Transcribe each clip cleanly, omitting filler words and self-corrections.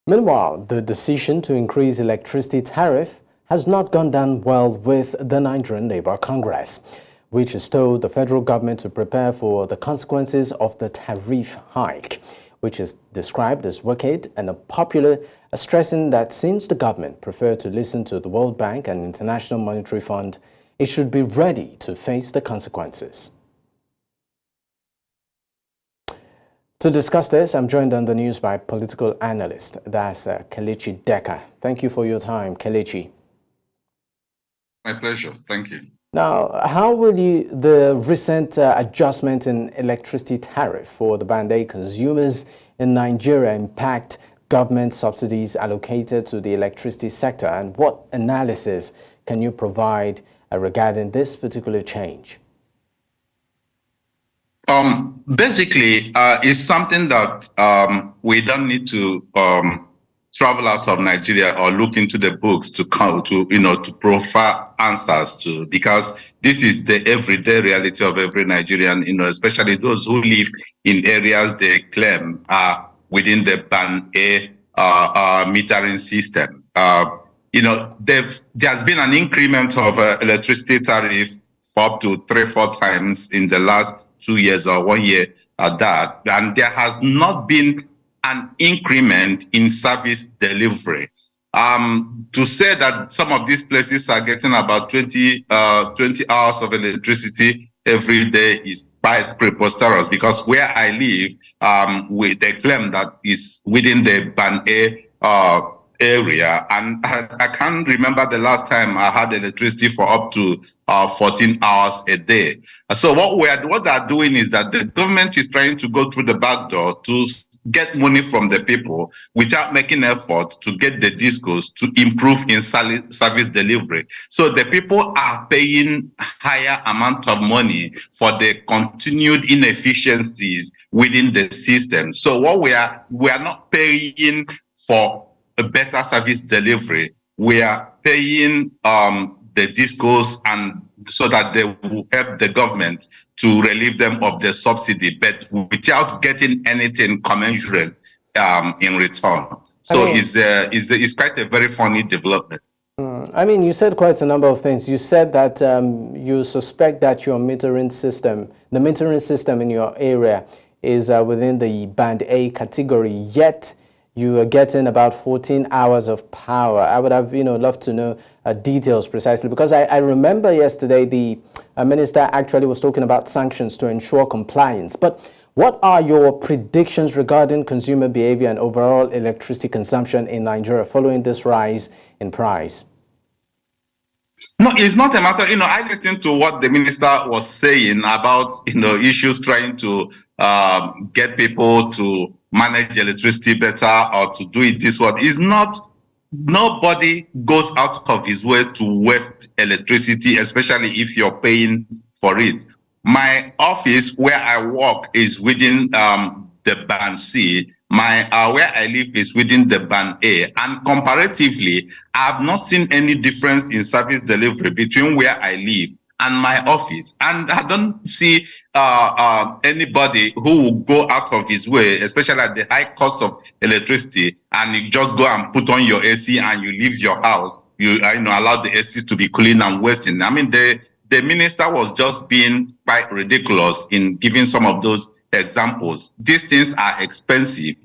Meanwhile, the decision to increase electricity tariff has not gone down well with the Nigerian Labour Congress, which has told the federal government to prepare for the consequences of the tariff hike, which is described as wicked and unpopular, stressing that since the government preferred to listen to the World Bank and International Monetary Fund, it should be ready to face the consequences. To discuss this, I'm joined on the news by political analyst, that's Kelechi Deca. Thank you for your time, Kelechi. My pleasure. Thank you. Now, how will the recent adjustment in electricity tariff for the Band A consumers in Nigeria impact government subsidies allocated to the electricity sector, and what analysis can you provide regarding this particular change? Basically, it's something that we don't need to travel out of Nigeria or look into the books to come to, to profile answers to, because this is the everyday reality of every Nigerian, especially those who live in areas they claim are within the Band A metering system. There's been an increment of electricity tariff up to 3-4 times in the last 2 years or 1 year at that, and there has not been an increment in service delivery. To say that some of these places are getting about 20 hours of electricity every day is quite preposterous, because where I live, they claim that is within the Band A area, and I can't remember the last time I had electricity for up to 14 hours a day. So what they're doing is that the government is trying to go through the back door to get money from the people without making effort to get the discos to improve in service delivery. So the people are paying higher amount of money for the continued inefficiencies within the system. So what we are not paying for a better service delivery. We are paying the discos, and so that they will help the government to relieve them of the subsidy, but without getting anything commensurate in return. So it's quite a very funny development. I mean, you said quite a number of things. You said that you suspect that your metering system, the metering system in your area, is within the Band A category, yet you are getting about 14 hours of power. I would have, loved to know details precisely, because I remember yesterday the minister actually was talking about sanctions to ensure compliance. But what are your predictions regarding consumer behavior and overall electricity consumption in Nigeria following this rise in price? No, it's not a matter. I listened to what the minister was saying about, issues trying to get people to manage electricity better or to do it this way. It's not. Nobody goes out of his way to waste electricity, especially if you're paying for it. My office where I work is within the Band C. Where I live is within the Band A, and comparatively, I have not seen any difference in service delivery between where I live and my office, and I don't see anybody who will go out of his way, especially at the high cost of electricity, and you just go and put on your AC and you leave your house. You allow the AC to be clean and wasting. I mean, the minister was just being quite ridiculous in giving some of those examples. These things are expensive.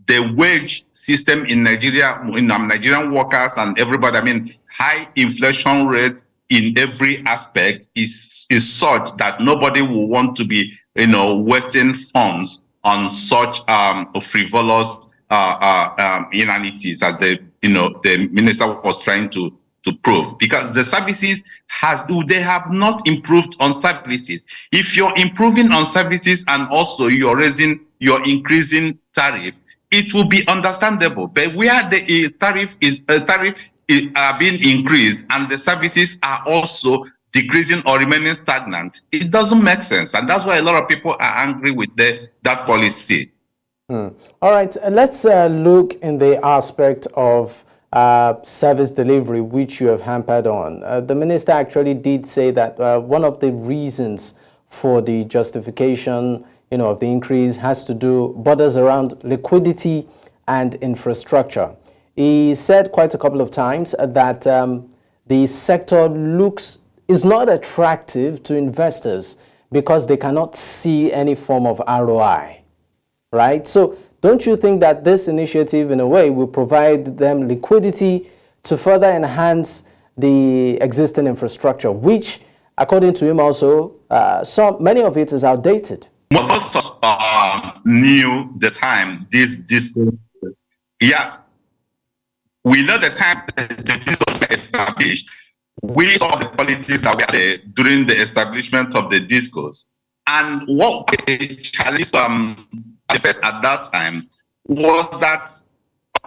The wage system in Nigeria, Nigerian workers and everybody, I mean, high inflation rate in every aspect is such that nobody will want to be, wasting funds on such frivolous inanities as the minister was trying to prove, because the services they have not improved on services. If you're improving on services and also you're increasing tariff, it will be understandable. But where the tariff are being increased and the services are also decreasing or remaining stagnant, it doesn't make sense, and that's why a lot of people are angry with that policy. All right, let's look in the aspect of service delivery, which you have hampered on. The minister actually did say that one of the reasons for the justification, of the increase has to do borders around liquidity and infrastructure. He said quite a couple of times that the sector is not attractive to investors because they cannot see any form of ROI, right? So don't you think that this initiative, in a way, will provide them liquidity to further enhance the existing infrastructure, which, according to him also, many of it is outdated? Most of us knew the time this discourse, yeah, we know the time the discourse was established. We saw the politics that were there during the establishment of the discourse. And what the challenge first at that time was that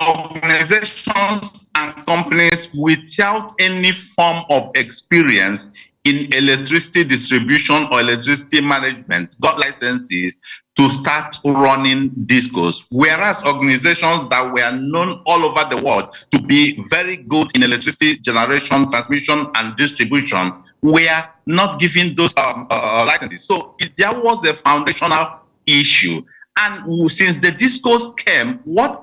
organizations and companies without any form of experience in electricity distribution or electricity management got licenses to start running discos, whereas organizations that were known all over the world to be very good in electricity generation, transmission, and distribution were not given those licenses. So there was a foundational issue. And since the discourse came, what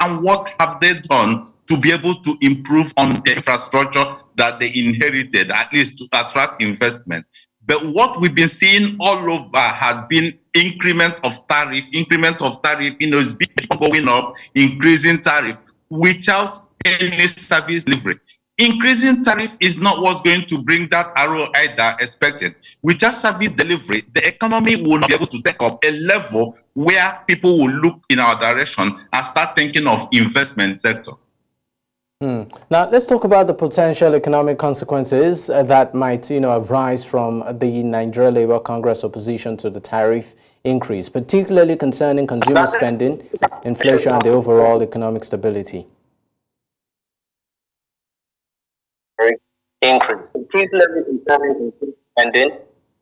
have they done to be able to improve on the infrastructure that they inherited, at least to attract investment? But what we've been seeing all over has been increment of tariff, it's been going up, increasing tariff without any service delivery. Increasing tariff is not what's going to bring that ROI that expected. Without service delivery, the economy will not be able to take up a level where people will look in our direction and start thinking of investment sector. Now, let's talk about the potential economic consequences that might, arise from the Nigeria Labour Congress opposition to the tariff increase, particularly concerning consumer spending, inflation, and the overall economic stability. Increase, particularly concerning consumer spending,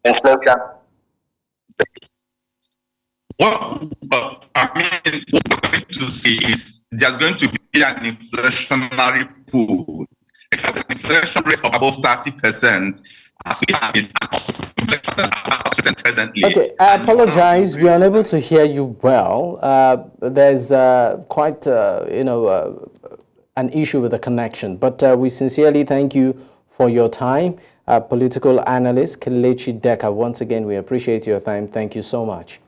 inflation. What I mean, what we're going to see is there's going to be an inflationary pool. An inflation rate of above 30%, as we have in inflation is about 30% presently. Okay, I apologize. We're unable to hear you well. There's quite, an issue with the connection. But we sincerely thank you for your time. Political analyst Kelechi Deca, once again, we appreciate your time. Thank you so much.